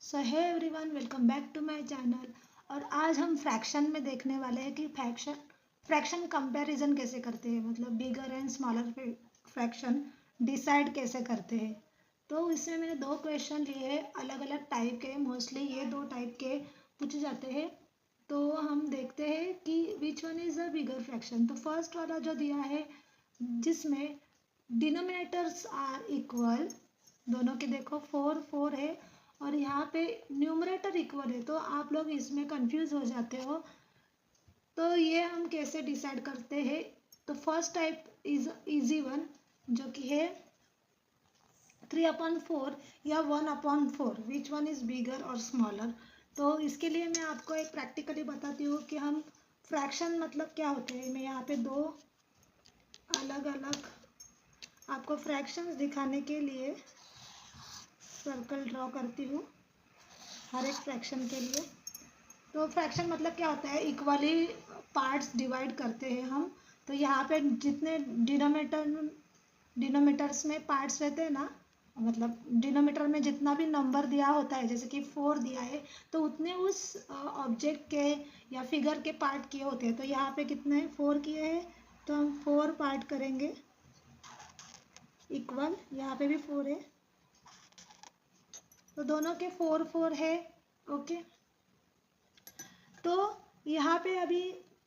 So hi everyone, welcome back to my channel. और आज हम फ्रैक्शन में देखने वाले हैं कि फ्रैक्शन कंपैरिजन कैसे करते हैं, मतलब bigger and smaller fraction decide कैसे करते हैं। तो इसमें मैंने दो क्वेश्चन लिए हैं, अलग अलग टाइप के। मोस्टली ये दो टाइप के पूछे जाते हैं। तो हम देखते हैं कि which one is a bigger fraction. तो फर्स्ट वाला जो दिया है जिसमें डिनोमिनेटर्स आर इक्वल, दोनों के देखो 4 है और यहाँ पे न्यूमरेटर इक्वल है, तो आप लोग इसमें कंफ्यूज हो जाते हो। तो ये हम कैसे डिसाइड करते हैं। तो first type is easy one, जो कि है 3/4 या 1/4, विच वन इज बिगर और स्मॉलर। तो इसके लिए मैं आपको एक प्रैक्टिकली बताती हूँ कि हम फ्रैक्शन मतलब क्या होते हैं। मैं यहाँ पे दो अलग अलग आपको फ्रैक्शंस दिखाने के लिए सर्कल ड्रॉ करती हूँ हर एक फ्रैक्शन के लिए। तो फ्रैक्शन मतलब क्या होता है, इक्वली पार्ट्स डिवाइड करते हैं हम। तो यहाँ पे जितने डिनोमीटर्स में पार्ट्स रहते हैं ना, मतलब डिनोमीटर में जितना भी नंबर दिया होता है, जैसे कि 4 दिया है तो उतने उस ऑब्जेक्ट के या फिगर के पार्ट किए होते हैं। तो यहाँ पे कितने 4 किए हैं, तो हम 4 पार्ट करेंगे इक्वल। यहाँ पे भी 4 है, तो दोनों के 4 है। ओके, तो यहाँ पे अभी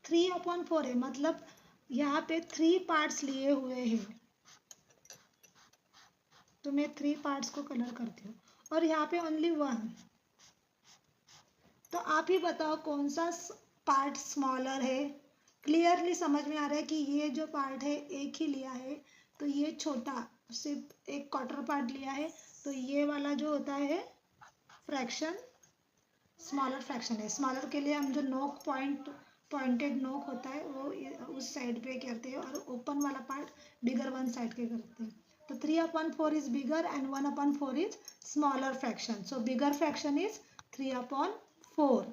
3/4 है, मतलब यहाँ पे 3 पार्ट्स लिए हुए हैं। तो मैं 3 पार्ट्स को कलर करती हूँ और यहाँ पे ओनली 1। तो आप ही बताओ कौन सा पार्ट स्मॉलर है। क्लियरली समझ में आ रहा है कि ये जो पार्ट है एक ही लिया है, तो ये छोटा सिर्फ एक क्वार्टर पार्ट लिया है। तो ये वाला जो होता है फ्रैक्शन स्मॉलर फ्रैक्शन है। स्मॉलर के लिए हम जो नोक पॉइंटेड नोक होता है वो उस साइड पे करते हैं, और ओपन वाला पार्ट बिगर वन साइड के करते हैं। तो 3/4 is bigger and 1/4 is smaller fraction. So bigger fraction is 3/4।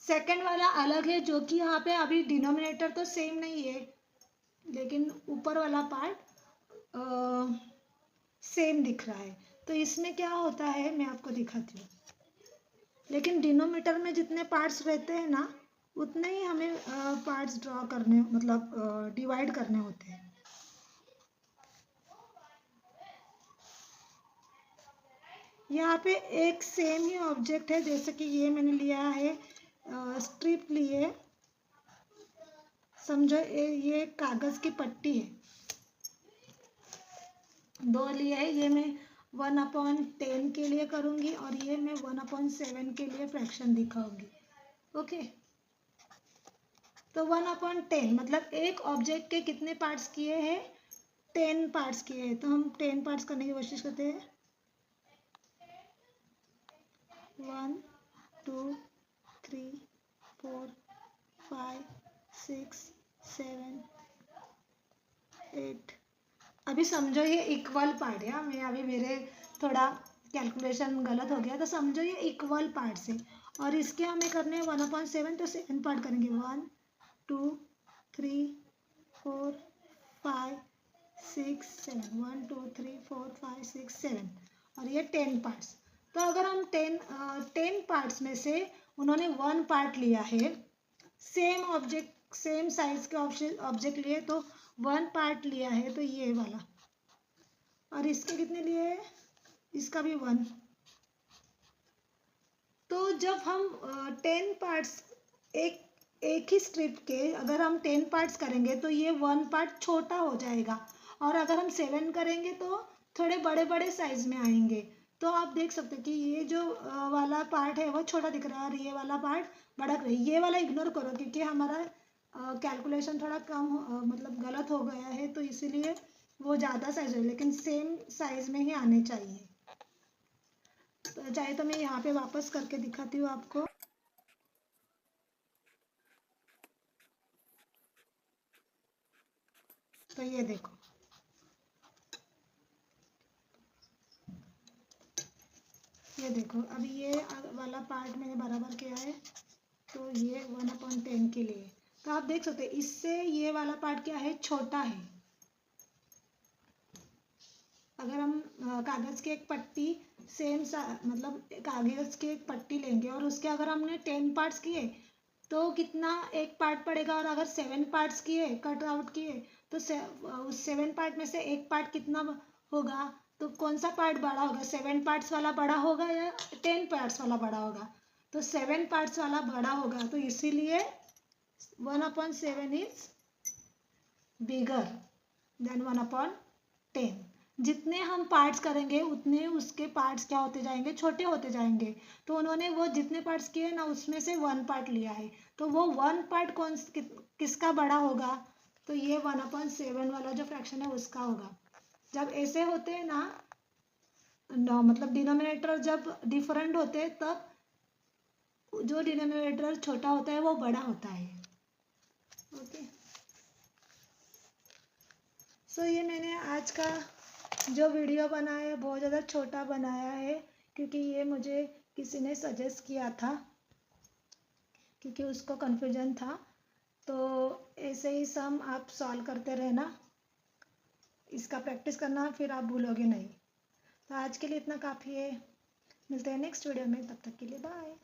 Second वाला अलग है, जो कि यहाँ पे अभी डिनोमिनेटर तो सेम नहीं है, लेकिन ऊपर वाला पार्ट सेम दिख रहा है। तो इसमें क्या होता है मैं आपको दिखाती हूँ। लेकिन डिनोमीटर में जितने पार्ट्स रहते हैं ना, उतने ही हमें पार्ट्स ड्रॉ करने, मतलब डिवाइड करने होते हैं। यहाँ पे एक सेम ही ऑब्जेक्ट है, जैसे कि ये मैंने लिया है स्ट्रिप लिए, समझो ये कागज की पट्टी है, दो लिए है। ये मैं 1/10 के लिए करूँगी और ये मैं 1/7 के लिए फ्रैक्शन दिखाऊंगी। ओके, तो 1/10 मतलब एक ऑब्जेक्ट के कितने पार्ट्स किए हैं, 10 पार्ट्स किए हैं। तो हम 10 पार्ट्स करने की कोशिश करते हैं। 1 2 3 4 5 6 7 8। अभी समझो ये इक्वल पार्ट है। मैं अभी मेरे थोड़ा कैलकुलेशन गलत हो गया, तो समझो ये इक्वल पार्ट्स है और इसके हमें करने हैं 1/7। तो 7 पार्ट करेंगे, 1 2 3 4 5 6 7, 1 2 3 4 5 6 7, और ये 10 पार्ट्स। तो अगर हम 10 पार्ट्स में से उन्होंने 1 पार्ट लिया है, सेम ऑब्जेक्ट सेम साइज के ऑब्जेक्ट लिए, तो 1 पार्ट लिया है, तो ये वाला। और इसके कितने लिए है, इसका भी 1। तो जब हम 10 पार्ट्स एक ही स्ट्रिप के अगर हम 10 पार्ट्स करेंगे, तो ये 1 पार्ट छोटा हो जाएगा, और अगर हम 7 करेंगे तो थोड़े बड़े बड़े साइज में आएंगे। तो आप देख सकते हैं कि ये जो वाला पार्ट है वो छोटा दिख रहा है और ये वाला पार्ट बड़ा दिख रहा है। ये वाला इग्नोर करो, क्योंकि हमारा कैलकुलेशन थोड़ा कम मतलब गलत हो गया है, तो इसीलिए वो ज़्यादा साइज है, लेकिन सेम साइज में ही आने चाहिए। तो चाहे तो मैं यहाँ पे वापस करके दिखाती हूँ आपको। तो ये देखो, ये देखो अभी ये वाला पार्ट मैंने बराबर किया है, तो ये 1/10 के लिए। तो आप देख सकते हैं इससे ये वाला पार्ट क्या है, छोटा है। अगर हम कागज़ की एक पट्टी सेम सा मतलब कागज़ की एक पट्टी लेंगे और उसके अगर हमने 10 पार्ट्स किए तो कितना एक पार्ट पड़ेगा, और अगर 7 पार्ट्स किए कट आउट किए तो उस 7 पार्ट में से एक पार्ट कितना होगा, तो कौन सा पार्ट बड़ा होगा, 7 पार्ट्स वाला बड़ा होगा या 10 पार्ट्स वाला बड़ा होगा, तो 7 पार्ट्स वाला बड़ा होगा, तो इसीलिए 1/7 इज बिगर देन 1/10। जितने हम पार्ट्स करेंगे उतने उसके पार्ट्स क्या होते जाएंगे, छोटे होते जाएंगे। तो उन्होंने वो जितने पार्ट्स किए ना उसमें से 1 पार्ट लिया है, तो वो 1 पार्ट किसका बड़ा होगा, तो ये 1/7 वाला जो फ्रैक्शन है उसका होगा। जब ऐसे होते हैं ना मतलब डिनोमिनेटर जब डिफरेंट होते हैं तब जो डिनोमिनेटर छोटा होता है वो बड़ा होता है। ओके, सो ये मैंने आज का जो वीडियो बनाया है बहुत ज़्यादा छोटा बनाया है, क्योंकि ये मुझे किसी ने सजेस्ट किया था, क्योंकि उसको कन्फ्यूजन था। तो ऐसे ही सम आप सॉल्व करते रहना, इसका प्रैक्टिस करना, फिर आप भूलोगे नहीं। तो आज के लिए इतना काफ़ी है, मिलते हैं नेक्स्ट वीडियो में, तब तक के लिए बाय।